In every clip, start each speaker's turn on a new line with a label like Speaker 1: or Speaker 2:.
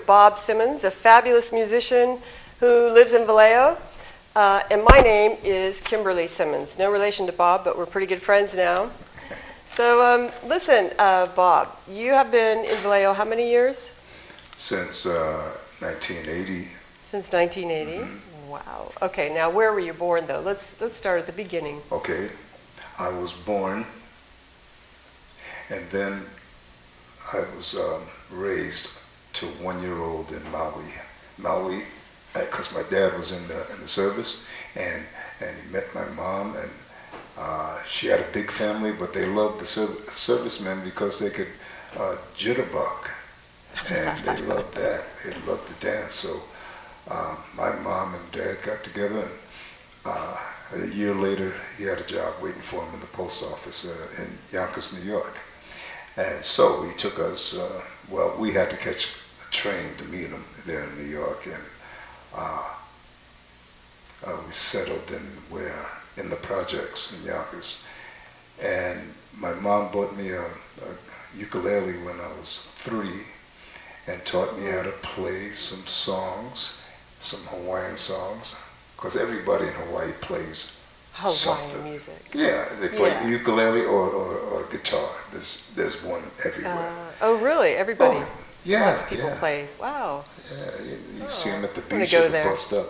Speaker 1: Bob Simmons, a fabulous musician who lives in Vallejo. And my name is Kimberly Simmons. No relation to Bob, but we're pretty good friends now. So listen, Bob, you have been in Vallejo how many years?
Speaker 2: Since 1980.
Speaker 1: Since 1980? Mm-hmm. Wow. Okay, now where were you born, though? Let's start at the beginning.
Speaker 2: Okay. I was born, and then I was raised to 1-year-old in Maui, because my dad was in the service, and he met my mom, and she had a big family, but they loved the servicemen because they could jitterbug, and they loved that. They loved to dance. So my mom and dad got together, and a year later, he had a job waiting for him in the post office in Yonkers, New York. And so he took us, we had to catch a train to meet him there in New York, and we settled in the projects in Yonkers. And my mom bought me a ukulele when I was 3 and taught me how to play some songs, some Hawaiian songs, because everybody in Hawaii plays
Speaker 1: Hawaiian
Speaker 2: something.
Speaker 1: Music.
Speaker 2: Yeah, they play ukulele or guitar. There's one everywhere.
Speaker 1: Oh, really? Everybody?
Speaker 2: Oh, yeah,
Speaker 1: lots of people play. Wow.
Speaker 2: Yeah, you see them at the beach
Speaker 1: go
Speaker 2: at the
Speaker 1: there.
Speaker 2: bus stop.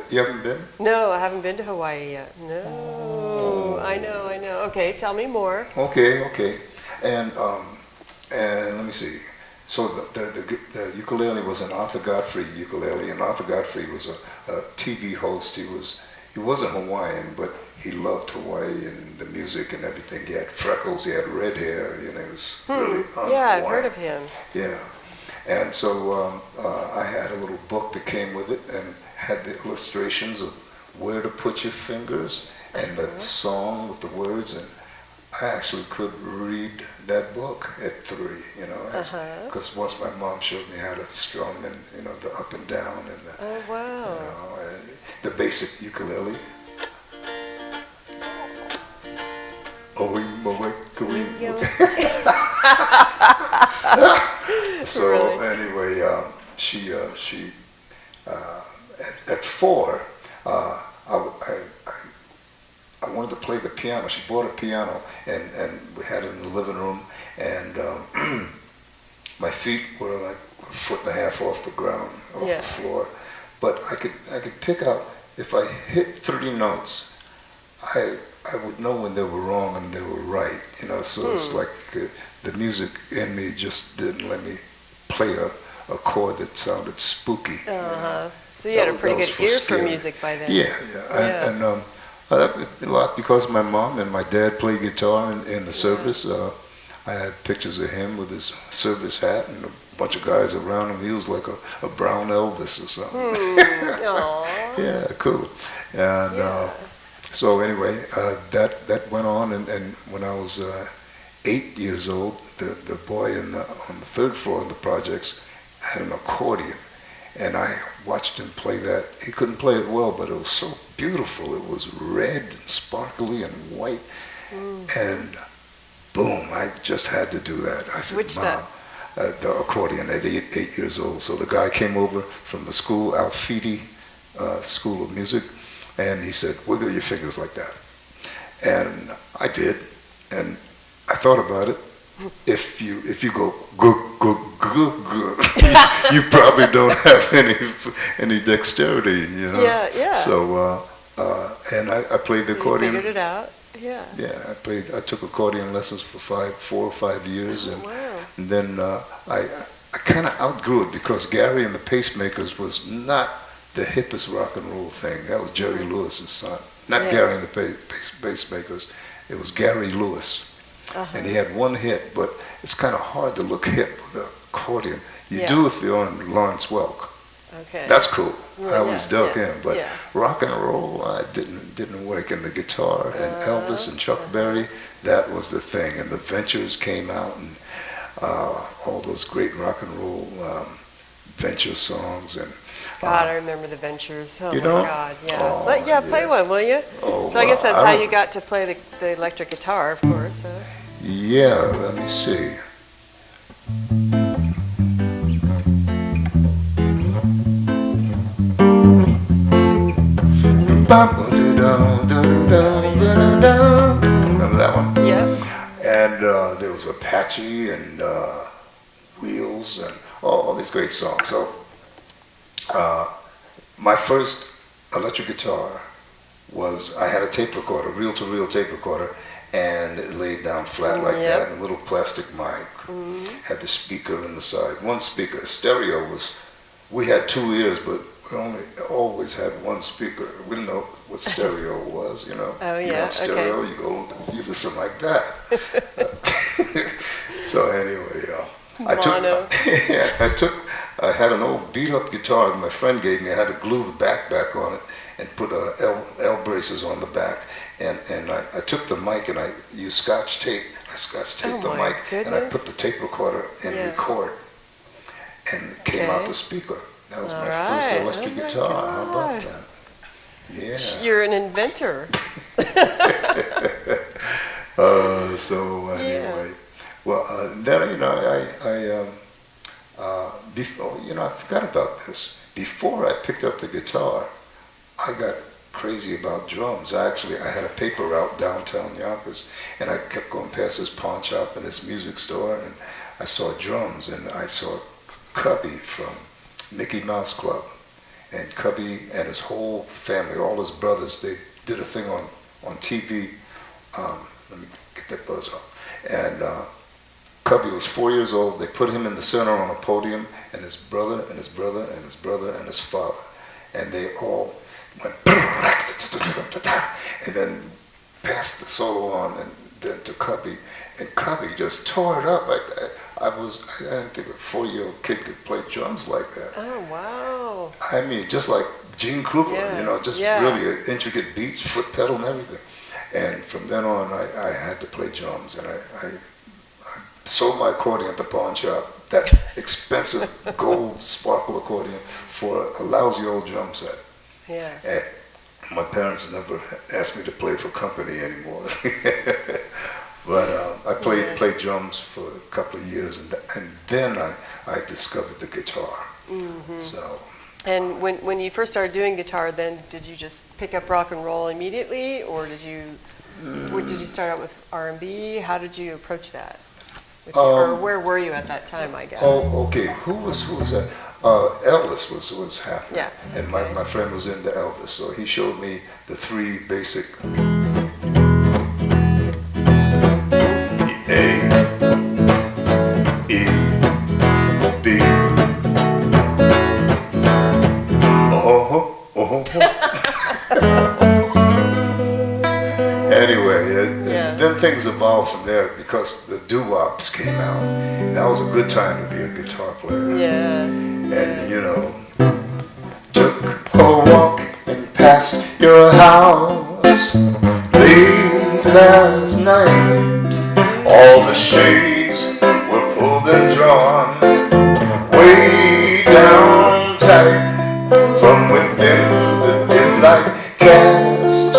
Speaker 2: You haven't been?
Speaker 1: No, I haven't been to Hawaii yet. No. Oh. I know. Okay, tell me more.
Speaker 2: Okay. And let me see. So the ukulele was an Arthur Godfrey ukulele, and Arthur Godfrey was a TV host. He wasn't Hawaiian, but he loved Hawaii and the music and everything. He had freckles, he had red hair, he was really
Speaker 1: Yeah, I've heard of him.
Speaker 2: Yeah. And so I had a little book that came with it and had the illustrations of where to put your fingers and the song with the words, and I actually could read that book at 3, because once my mom showed me how to strum and, the up and down and the basic ukulele. So
Speaker 1: really?
Speaker 2: Anyway, she at 4, I wanted to play the piano. She bought a piano, and we had it in the living room, and my feet were like 1.5 feet off the ground, off the floor. But I could pick out, if I hit 3 notes, I would know when they were wrong and they were right. So it's like the music in me just didn't let me play a chord that sounded spooky.
Speaker 1: So you had a pretty good ear for music by then.
Speaker 2: Yeah. And a lot because my mom and my dad played guitar in the service. I had pictures of him with his service hat and a bunch of guys around him. He was like a brown Elvis or something. Yeah, cool. And so anyway, that went on, and when I was 8 years old, the boy on the 3rd floor of the projects had an accordion. And I watched him play that. He couldn't play it well, but it was so beautiful. It was red and sparkly and white. And boom, I just had to do that. I
Speaker 1: switched
Speaker 2: said, Mom, the accordion at 8 years old. So the guy came over from the school, Alfidi School of Music, and he said, wiggle your fingers like that. And I did, and I thought about it. If you go you probably don't have any dexterity,
Speaker 1: Yeah.
Speaker 2: So and I played the accordion.
Speaker 1: You figured it out. Yeah.
Speaker 2: Yeah, I took accordion lessons for 4 or 5 years, and then I kind of outgrew it because Gary and the Pacemakers was not the hippest rock and roll thing. That was Jerry Lewis's son, not Gary and the Pacemakers. It was Gary Lewis. And he had one hit, but it's kind of hard to look hip with an accordion. You do if you're on Lawrence Welk.
Speaker 1: Okay.
Speaker 2: That's cool. I always dug in, but rock and roll didn't work. And the guitar and Elvis and Chuck Berry, that was the thing. And the Ventures came out, and all those great rock and roll Venture songs. And
Speaker 1: God, I remember the Ventures. Oh,
Speaker 2: you
Speaker 1: my
Speaker 2: know?
Speaker 1: God, yeah.
Speaker 2: Oh,
Speaker 1: Play one, will you?
Speaker 2: Oh,
Speaker 1: so I guess that's how you got to play the electric guitar, of course.
Speaker 2: Yeah, let me see. Remember that one?
Speaker 1: Yeah.
Speaker 2: And there was Apache and Wheels and all these great songs. So my first electric guitar was, I had a tape recorder, reel-to-reel tape recorder, and it laid down flat like that, and a little plastic mic. Had the speaker in the side. One speaker, stereo was, we had two ears, but we only always had one speaker. We didn't know what stereo was, you know.
Speaker 1: Oh,
Speaker 2: You
Speaker 1: yeah,
Speaker 2: want stereo,
Speaker 1: okay.
Speaker 2: you listen like that. So anyway,
Speaker 1: Mono.
Speaker 2: I had an old beat-up guitar that my friend gave me. I had to glue the back on it and put L braces on the back. And I took the mic and I used Scotch tape. I Scotch taped the mic and I put the tape recorder in record, and it came out the speaker. That was my first electric guitar. How about that? Yeah.
Speaker 1: You're an inventor.
Speaker 2: So anyway, well, then before, I forgot about this. Before I picked up the guitar, I got crazy about drums. I had a paper route downtown Yonkers, and I kept going past this pawn shop and this music store, and I saw drums, and I saw Cubby from Mickey Mouse Club, and Cubby and his whole family, all his brothers, they did a thing on TV. Let me get that buzz off. And Cubby was 4 years old. They put him in the center on a podium, and his brother and his brother and his brother and his father, and they all went and then passed the solo on, and then to Cubby, and Cubby just tore it up. I didn't think a 4-year-old kid could play drums like that.
Speaker 1: Oh, wow.
Speaker 2: I mean, just like Gene Krupa, just really intricate beats, foot pedal and everything. And from then on, I had to play drums, and I sold my accordion at the pawn shop, that expensive gold sparkle accordion, for a lousy old drum set.
Speaker 1: Yeah.
Speaker 2: And my parents never asked me to play for company anymore. But I played drums for a couple of years, and then I discovered the guitar.
Speaker 1: Mm-hmm.
Speaker 2: So.
Speaker 1: And when you first started doing guitar, then did you just pick up rock and roll immediately, or did you start out with R&B? How did you approach that? Or where were you at that time, I guess?
Speaker 2: Oh, okay. Who was that? Elvis was happening.
Speaker 1: Yeah.
Speaker 2: And my friend was into Elvis, so he showed me the three basic A, E, B. Anyway, then things evolved from there because the doo-wops came out. That was a good time to be a guitar player.
Speaker 1: Yeah.
Speaker 2: And took a walk and past your house late last night. All the shades were pulled and drawn way down tight. From within the dim light cast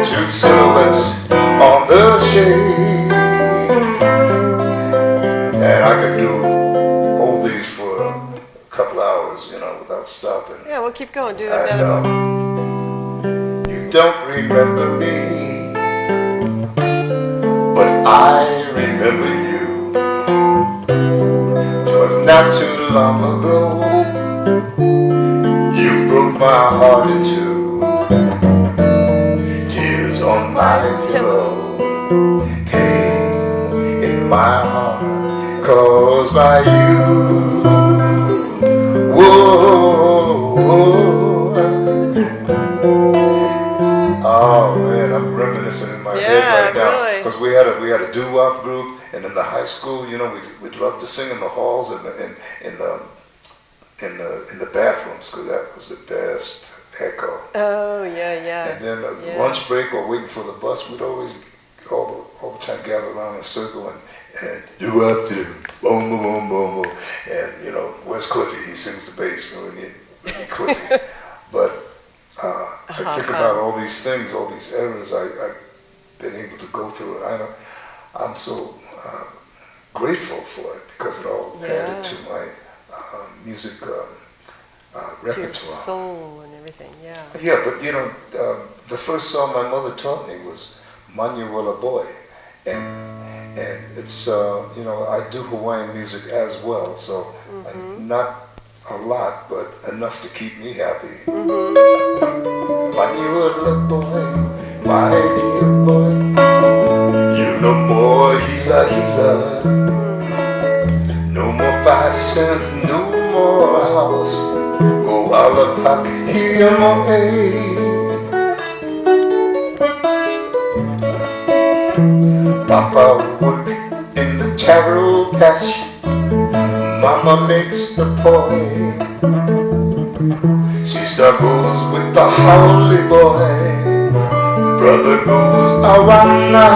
Speaker 2: two silhouettes on the shade. And I could do oldies for a couple hours, without stopping.
Speaker 1: Yeah, we'll keep going. Do
Speaker 2: I
Speaker 1: another one.
Speaker 2: know. You don't remember me, but I remember you. 'Twas not too long ago. You broke my heart in two. Tears on my pillow. Pain in my heart caused by you. Whoa, whoa. Oh man, I'm reminiscing in my head right now.
Speaker 1: Really.
Speaker 2: Because we had a doo-wop group, and in the high school, we'd love to sing in the halls and in the bathrooms, because that was the best echo.
Speaker 1: Oh, yeah.
Speaker 2: And then lunch break or waiting for the bus, we'd always all the time gather around in a circle and do up to the boom, boom, boom, boom, boom. And where's Cliffy? He sings the bass. We need Cliffy. But I think about all these things, all these eras I've been able to go through it. I'm so grateful for it, because it all added to my music
Speaker 1: To
Speaker 2: repertoire.
Speaker 1: soul and everything, yeah.
Speaker 2: Yeah, but you know, the first song my mother taught me was Manuela Boy, and it's you know, I do Hawaiian music as well, so not a lot, but enough to keep me happy. Manuela Boy, my dear boy, you no more hila hila, no more 5 cents, no more house. Go ala pak here mo Papa work in the taro patch. Mama makes the poi. Sister goes with the howly boy. Brother goes awana.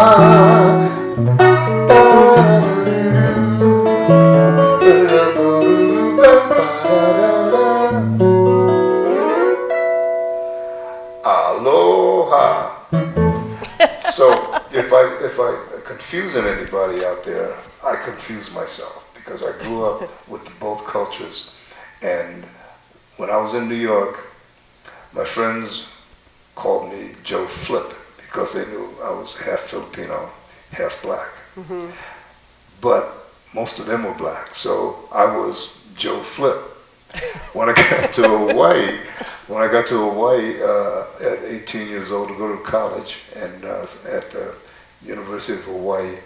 Speaker 2: Aloha. So if I confusing anybody out there, I confuse myself because I grew up with both cultures. And when I was in New York, my friends called me Joe Flip because they knew I was half Filipino, half black. But most of them were black, so I was Joe Flip. When I got to Hawaii, at 18 years old to go to college, and at the University of Hawaii,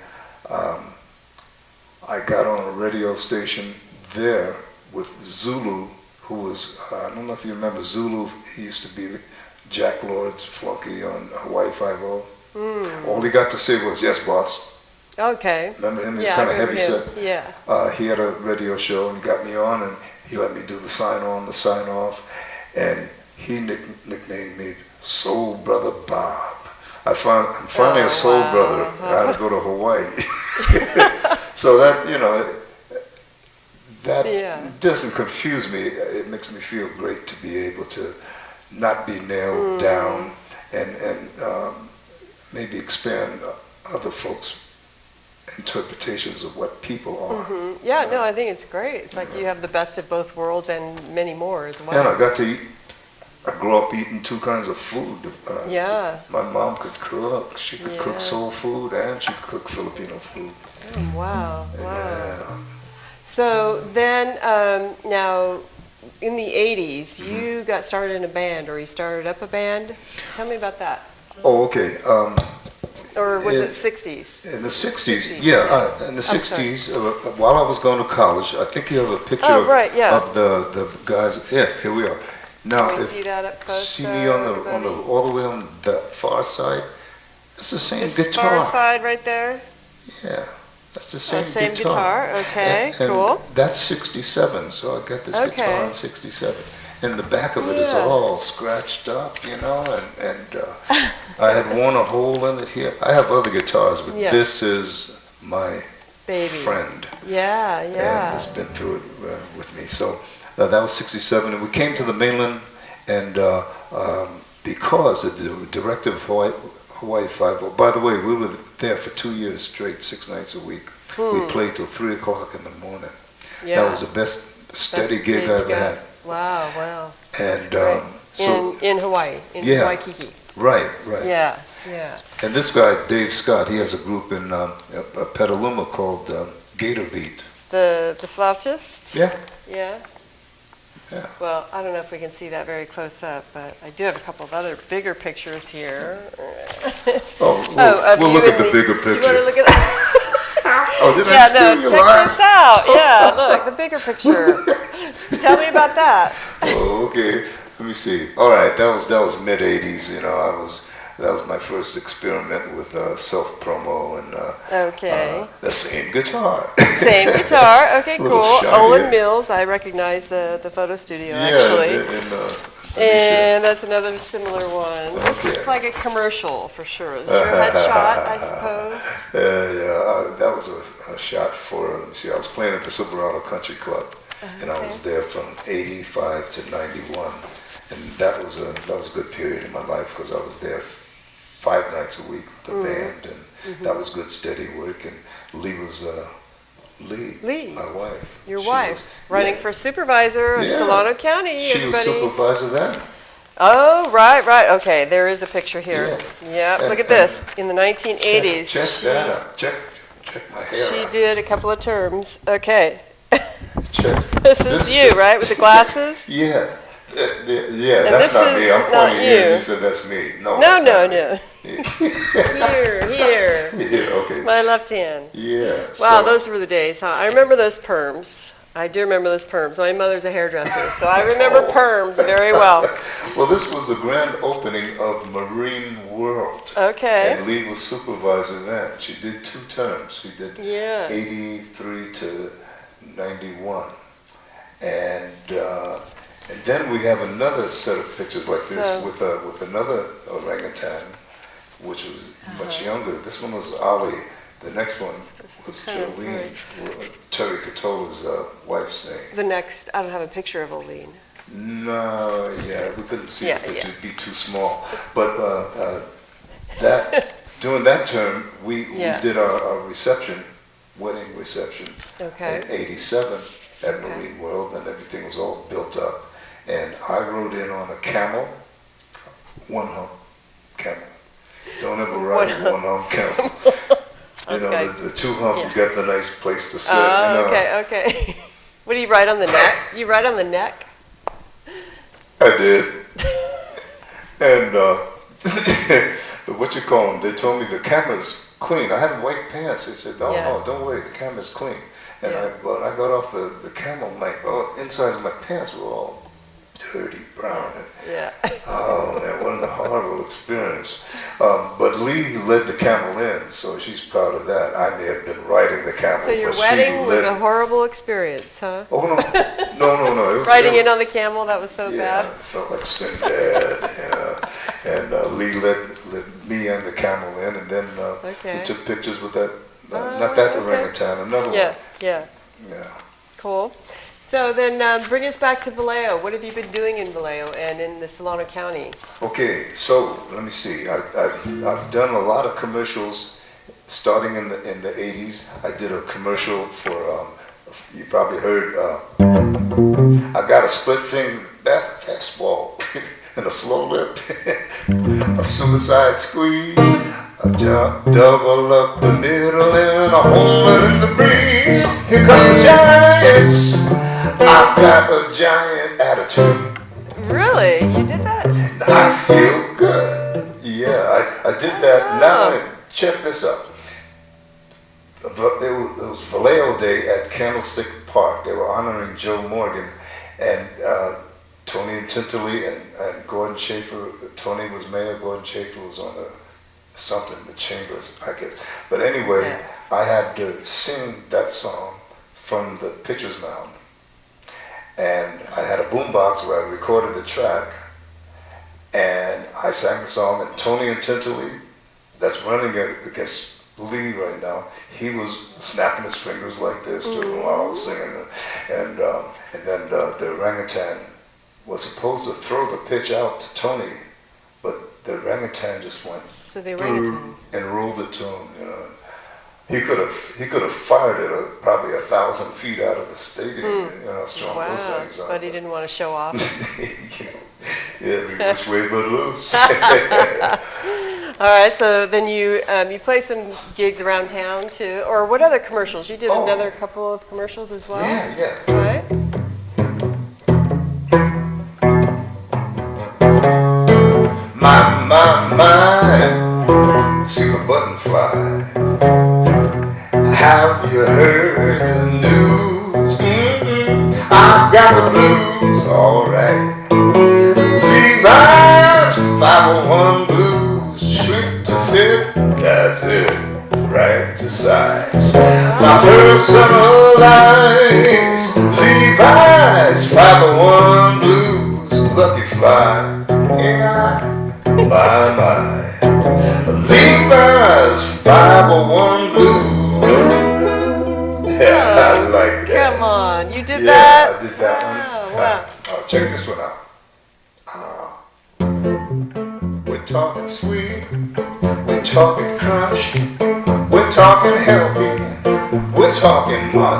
Speaker 2: I got on a radio station there with Zulu, who was, I don't know if you remember Zulu, he used to be the Jack Lord's flunky on Hawaii 5-0. All he got to say was, "Yes, boss."
Speaker 1: Okay.
Speaker 2: Remember him? He was
Speaker 1: Yeah,
Speaker 2: kind
Speaker 1: I
Speaker 2: of
Speaker 1: remember
Speaker 2: heavy
Speaker 1: him.
Speaker 2: set.
Speaker 1: Yeah.
Speaker 2: He had a radio show and he got me on and he let me do the sign on, the sign off, and he nicknamed me Soul Brother Bob. I'm finally a soul brother. I had to go to Hawaii. So that, you know, that doesn't confuse me. It makes me feel great to be able to not be nailed down and maybe expand other folks' interpretations of what people are.
Speaker 1: Yeah, no, I think it's great. It's like you have the best of both worlds and many more as well.
Speaker 2: And I got to eat. I grew up eating 2 kinds of food. My mom could cook. She could cook soul food and she could cook Filipino food.
Speaker 1: Oh, wow, wow.
Speaker 2: Yeah.
Speaker 1: So then, now, in the 80s, you got started in a band, or you started up a band. Tell me about that.
Speaker 2: Oh, okay.
Speaker 1: Or was it 60s?
Speaker 2: In the 60s, yeah. In the 60s, while I was going to college, I think you have a picture of the guys. Yeah, here we are. Now,
Speaker 1: Can we see that up close?
Speaker 2: See me on the all the way on the far side. It's the same guitar.
Speaker 1: Far side right there.
Speaker 2: Yeah, that's the same
Speaker 1: Same guitar. Okay,
Speaker 2: and
Speaker 1: cool.
Speaker 2: That's 67. So I got this guitar in 67. And the back of it is all scratched up, you know, and I had worn a hole in it here. I have other guitars, but this is my friend.
Speaker 1: Yeah, yeah.
Speaker 2: And it's been through it with me. So that was 67, and we came to the mainland, and because of the director of Hawaii 5-0, by the way, we were there for 2 years straight, 6 nights a week. We played till 3 o'clock in the morning. Yeah. That was the best steady gig I ever had.
Speaker 1: Wow, wow.
Speaker 2: And
Speaker 1: so in Hawaii, in Waikiki.
Speaker 2: Right.
Speaker 1: Yeah, yeah.
Speaker 2: And this guy, Dave Scott, he has a group in Petaluma called Gator Beat.
Speaker 1: The flautist?
Speaker 2: Yeah.
Speaker 1: Yeah.
Speaker 2: Yeah.
Speaker 1: Well, I don't know if we can see that very close up, but I do have a couple of other bigger pictures here.
Speaker 2: We'll look at the bigger picture.
Speaker 1: Do you want to look at that?
Speaker 2: Oh, did I steal your
Speaker 1: check
Speaker 2: line?
Speaker 1: this out. Yeah, look, the bigger picture. Tell me about that.
Speaker 2: Oh, okay. Let me see. All right, that was mid '80s. You know, that was my first experiment with self promo and the same guitar.
Speaker 1: Same guitar. Okay, cool.
Speaker 2: Shiny.
Speaker 1: Olin Mills. I recognize the photo studio actually. And that's another similar one.
Speaker 2: Okay.
Speaker 1: This looks like a commercial for sure. This is your headshot, I suppose.
Speaker 2: That was a shot for. Let me see. I was playing at the Silverado Country Club, and I was there from '85 to '91. And that was a good period in my life because I was there 5 nights a week with the band, and that was good steady work. And Lee was Lee.
Speaker 1: Lee.
Speaker 2: My wife.
Speaker 1: Your
Speaker 2: She
Speaker 1: wife,
Speaker 2: was-
Speaker 1: running
Speaker 2: yeah.
Speaker 1: for supervisor of
Speaker 2: Yeah.
Speaker 1: Solano County,
Speaker 2: She
Speaker 1: everybody.
Speaker 2: was supervisor then.
Speaker 1: Oh, right. Okay, there is a picture here.
Speaker 2: Yeah.
Speaker 1: Yep, look at
Speaker 2: And-
Speaker 1: this. In the 1980s,
Speaker 2: Check that out. Check my hair
Speaker 1: she
Speaker 2: out.
Speaker 1: did a couple of terms. Okay.
Speaker 2: Check.
Speaker 1: This is you, right, with the glasses?
Speaker 2: Yeah.
Speaker 1: And
Speaker 2: That's
Speaker 1: this
Speaker 2: not me.
Speaker 1: is
Speaker 2: I'm
Speaker 1: not
Speaker 2: pointing here.
Speaker 1: you.
Speaker 2: You said that's me. No,
Speaker 1: No,
Speaker 2: that's
Speaker 1: no,
Speaker 2: not me.
Speaker 1: no. Here.
Speaker 2: Yeah, okay.
Speaker 1: My left hand.
Speaker 2: Yeah.
Speaker 1: Wow,
Speaker 2: so-
Speaker 1: those were the days, huh? I remember those perms. I do remember those perms. My mother's a hairdresser, so I remember perms very well.
Speaker 2: Well, this was the grand opening of Marine World.
Speaker 1: Okay.
Speaker 2: And Lee was supervisor then. She did 2 terms. She did
Speaker 1: Yeah.
Speaker 2: 83 to 91. And then we have another set of pictures like this
Speaker 1: So-
Speaker 2: with another orangutan, which was much younger. This one was Ali. The next one was
Speaker 1: kind of
Speaker 2: Jolene, Terry Catola's wife's name.
Speaker 1: The next, I don't have a picture of Aline.
Speaker 2: No, yeah, we couldn't see
Speaker 1: Yeah,
Speaker 2: it,
Speaker 1: yeah.
Speaker 2: it'd be too small. But during that term, we
Speaker 1: Yeah.
Speaker 2: did our reception, wedding reception
Speaker 1: Okay.
Speaker 2: in '87 at
Speaker 1: Okay.
Speaker 2: Marine World, and everything was all built up. And I rode in on a camel, 1 hump camel. Don't ever ride a 1 hump camel. You know,
Speaker 1: Okay.
Speaker 2: the 2 hump,
Speaker 1: Yeah.
Speaker 2: you got the nice place to sit.
Speaker 1: Oh,
Speaker 2: you know.
Speaker 1: okay. What do you write on the neck? You write on the neck?
Speaker 2: I did. And what you call them? They told me the camera's clean. I had white pants. They said, "Oh
Speaker 1: Yeah.
Speaker 2: no, don't worry, the camera's clean." And
Speaker 1: Yeah.
Speaker 2: when I got off the camel, insides of my pants were all dirty brown.
Speaker 1: Yeah.
Speaker 2: Oh man, what a horrible experience. But Lee led the camel in, so she's proud of that. I may have been riding the camel.
Speaker 1: So your
Speaker 2: but she
Speaker 1: wedding was
Speaker 2: led-
Speaker 1: a horrible experience, huh?
Speaker 2: Oh no, no. It was,
Speaker 1: Riding in on the camel, that was so
Speaker 2: yeah,
Speaker 1: bad.
Speaker 2: it felt like Sinbad. And Lee led me and the camel in, and then
Speaker 1: Okay.
Speaker 2: we took pictures with that, not that
Speaker 1: okay.
Speaker 2: orangutan, another
Speaker 1: Yeah,
Speaker 2: one.
Speaker 1: yeah.
Speaker 2: Yeah.
Speaker 1: Cool. So then bring us back to Vallejo. What have you been doing in Vallejo and in the Solano County?
Speaker 2: Okay, so let me see. I've done a lot of commercials starting in the 80s. I did a commercial for, you probably heard, I got a split finger fastball and a slow lip, a suicide squeeze, a double up the middle and a home run in the breeze. Here come the Giants. I've got a giant attitude.
Speaker 1: Really? You did that?
Speaker 2: I feel good. Yeah, I did that. Now, check this out. It was Vallejo Day at Candlestick Park. They were honoring Joe Morgan and Tony and Tintley and Gordon Schaefer. Tony was mayor, Gordon Schaefer was on the chambers, I guess. But anyway,
Speaker 1: Yeah.
Speaker 2: I had to sing that song from the pitcher's mound. And I had a boombox where I recorded the track, and I sang the song, and Tony and Tintley, that's running against Lee right now, he was snapping his fingers like this while I was singing. And then the orangutan was supposed to throw the pitch out to Tony, but the orangutan just went
Speaker 1: So the orangutan.
Speaker 2: and rolled it to him, you know. He could have fired it probably 1,000 feet out of the stadium. You know how strong those
Speaker 1: Wow,
Speaker 2: things are.
Speaker 1: but he didn't want to show off.
Speaker 2: Yeah, every which way but loose.
Speaker 1: All right, so then you play some gigs around town too, or what other commercials? You did
Speaker 2: Oh.
Speaker 1: another couple of commercials as well,
Speaker 2: Yeah.
Speaker 1: right?
Speaker 2: My, see the button fly. Have you heard the news? I've got the blues, alright. Levi's 501 blues, shrink to fit, that's it, right to size. My personalized Levi's 501 blues, lucky fly, ain't I? My, Levi's 501 blues. Yeah, I like that.
Speaker 1: Come on, you did
Speaker 2: Yeah,
Speaker 1: that?
Speaker 2: I did that
Speaker 1: Wow,
Speaker 2: one.
Speaker 1: wow.
Speaker 2: Oh, check this one out. We're talking sweet, we're talking crunch, we're talking healthy, we're talking much.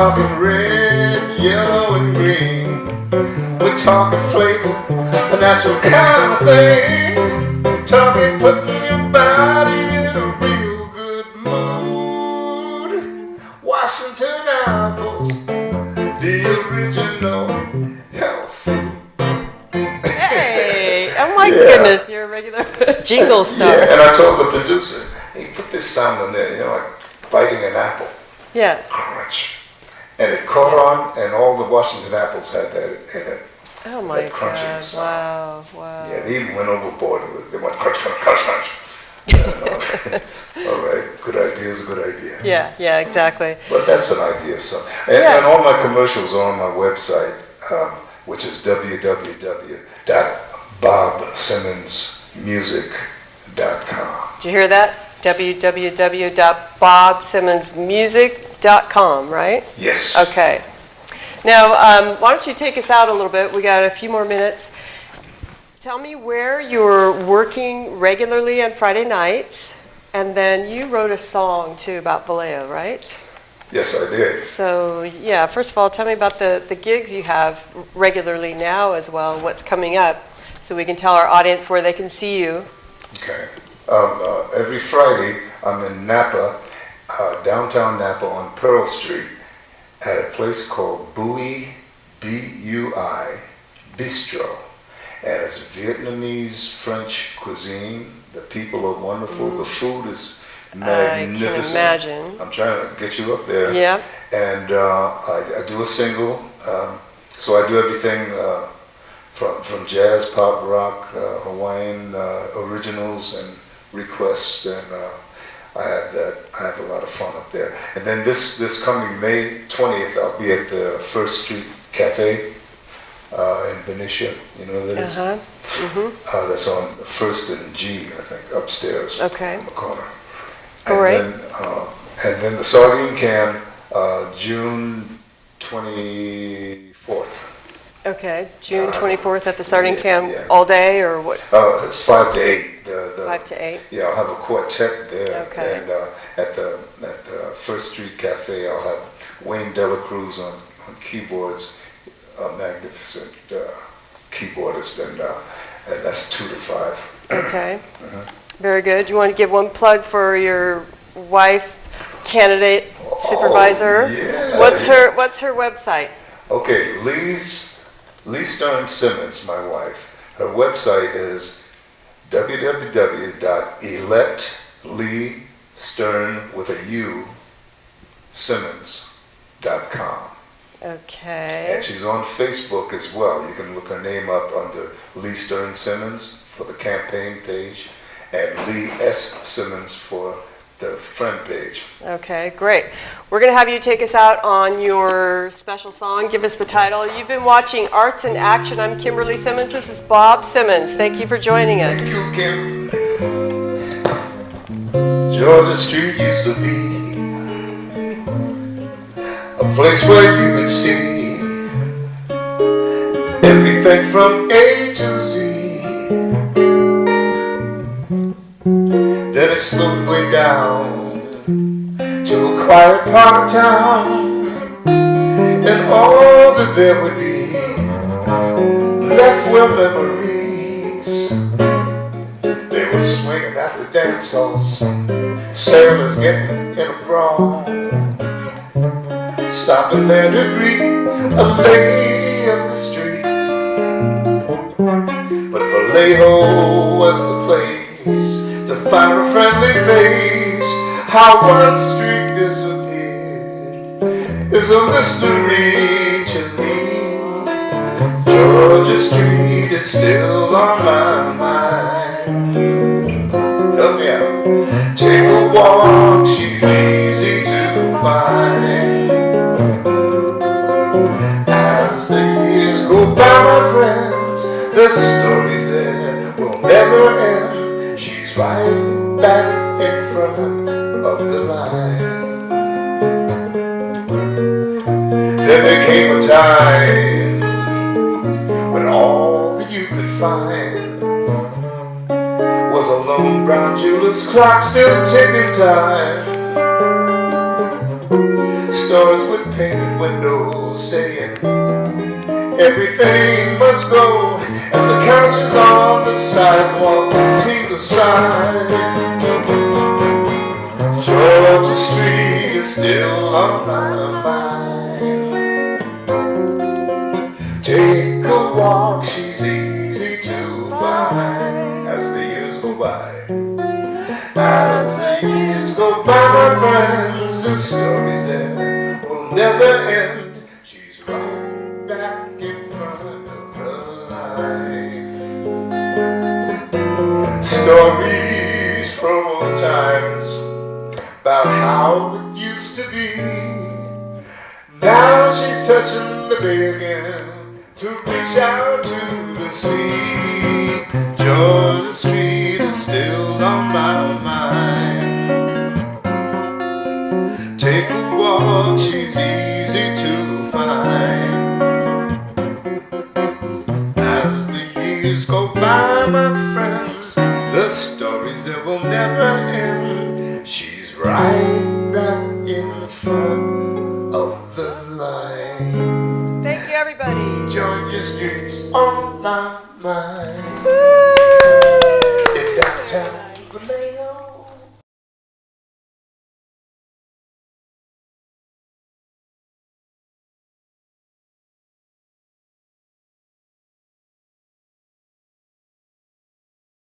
Speaker 2: talking red, yellow, and green. We're talking flavor, a natural kind of thing. Talking putting your body in a real good mood. Washington apples, the original health food.
Speaker 1: Hey, oh my goodness, you're a regular jingle star.
Speaker 2: Yeah, and I told the producer, hey, put this sound in there, like biting an apple.
Speaker 1: Yeah.
Speaker 2: Crunch. And it caught on, and all the Washington apples had that in it.
Speaker 1: Oh my
Speaker 2: that crunching
Speaker 1: God!
Speaker 2: sound.
Speaker 1: Wow!
Speaker 2: Yeah, they even went overboard with it. They went crunch, crunch, crunch, crunch. All right, good idea is a good idea.
Speaker 1: Yeah, exactly.
Speaker 2: But that's an idea of something. And all my commercials are on my website, which is www.bobsimmonsmusic.com.
Speaker 1: Did you hear that? www.bobsimmonsmusic.com, right?
Speaker 2: Yes.
Speaker 1: Okay. Now, why don't you take us out a little bit? We got a few more minutes. Tell me where you're working regularly on Friday nights, and then you wrote a song too about Vallejo, right?
Speaker 2: Yes, I did.
Speaker 1: So, yeah, first of all, tell me about the gigs you have regularly now as well, what's coming up, so we can tell our audience where they can see you.
Speaker 2: Okay. Every Friday, I'm in Napa, downtown Napa on Pearl Street, at a place called Bui, B-U-I, Bistro. And it's Vietnamese French cuisine. The people are wonderful. The food is magnificent.
Speaker 1: I can imagine.
Speaker 2: I'm trying to get you up there.
Speaker 1: Yeah.
Speaker 2: And I do a single. So I do everything from jazz, pop, rock, Hawaiian originals and requests, and I have a lot of fun up there. And then this coming May 20th, I'll be at the First Street Cafe in Benicia. You know what that is? That's on First and G, I think, upstairs.
Speaker 1: Okay.
Speaker 2: On the corner.
Speaker 1: Great.
Speaker 2: And then the Sardine Can, June 24th.
Speaker 1: Okay, June 24th at the Sardine Can, all day or what?
Speaker 2: It's 5 to 8.
Speaker 1: 5 to 8?
Speaker 2: Yeah, I'll have a quartet there.
Speaker 1: Okay.
Speaker 2: And at the First Street Cafe, I'll have Wayne Delacruz on keyboards, a magnificent keyboardist, and that's 2 to 5.
Speaker 1: Okay, very good. Do you want to give one plug for your wife, candidate, supervisor?
Speaker 2: Yeah.
Speaker 1: What's her website?
Speaker 2: Okay, Lee Stern Simmons, my wife. Her website is www.eletleestern.simmons.com.
Speaker 1: Okay.
Speaker 2: And she's on Facebook as well. You can look her name up under Lee Stern Simmons for the campaign page, and Lee S. Simmons for the friend page.
Speaker 1: Okay, great. We're going to have you take us out on your special song. Give us the title. You've been watching Arts in Action. I'm Kimberly Simmons. This is Bob Simmons. Thank you for joining us.
Speaker 2: Thank you, Kim. Georgia Street used to be a place where you could see everything from A to Z. Then it slowed way down to a quiet part of town, and all that there would be left were memories. They were swinging at the dance halls, sailors getting in a brawl, stopping there to greet a lady of the street. But Vallejo was the place to find a friendly face. How one street disappeared is a mystery to me. Georgia Street is still on my mind. Help me out. Take a walk, she's easy to find. As the years go by, my friends, the stories there will never end. She's right back in front of the line. Then there came a time when all that you could find was a lone brown jeweler's clock still ticking time. stores with painted windows saying everything must go, and the couches on the sidewalk seem to sigh. Georgia Street is still on my mind. Take a walk, she's easy to find. As the years go by, as the years go by, my friends, the stories there will never end. She's right back in front of the line. Stories from old times about how it used to be. Now she's touching the bay again to reach out to the sea. Georgia Street is still on my mind. Take a walk, she's easy to find. As the years go by, my friends, the stories that will never end. She's right back in front of the line.
Speaker 1: Thank you, everybody.
Speaker 2: Georgia Street's on my mind.
Speaker 1: Woo!